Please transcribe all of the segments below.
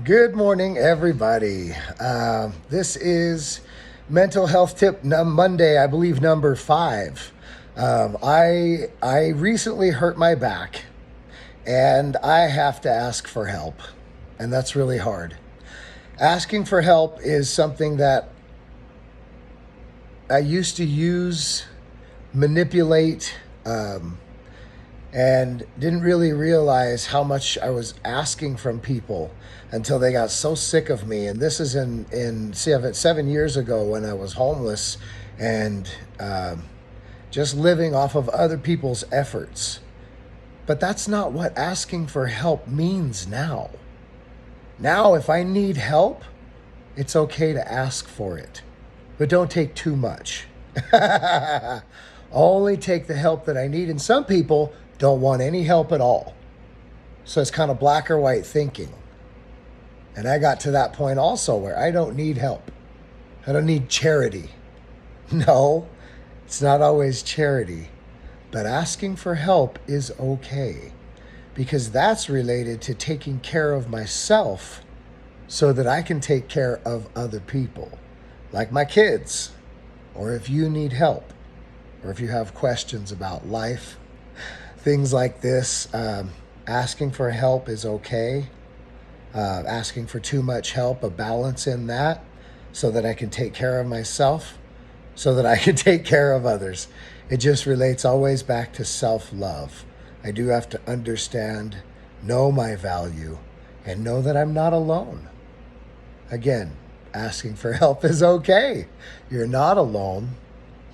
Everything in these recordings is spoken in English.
Good morning, everybody. This is Mental Health Tip Monday, I believe number 5. I recently hurt my back, and I have to ask for help, and that's really hard. Asking for help is something that I used to use, manipulate, and didn't really realize how much I was asking from people until they got so sick of me. And this is in 7 years ago when I was homeless and just living off of other people's efforts. But that's not what asking for help means now. Now, if I need help, it's okay to ask for it, but don't take too much. Only take the help that I need. And some people don't want any help at all. So it's kind of black or white thinking. And I got to that point also where I don't need help. I don't need charity. No, it's not always charity. But asking for help is okay, because that's related to taking care of myself so that I can take care of other people, like my kids, or if you need help, or if you have questions about life, things like this. Asking for help is okay. Asking for too much help, a balance in that, so that I can take care of myself, so that I can take care of others. It just relates always back to self-love. I do have to understand, know my value, and know that I'm not alone. Again, asking for help is okay. You're not alone.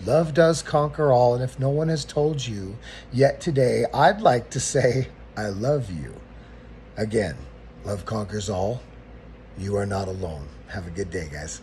Love does conquer all, and if no one has told you yet today, I'd like to say, I love you. Again, love conquers all. You are not alone. Have a good day, guys.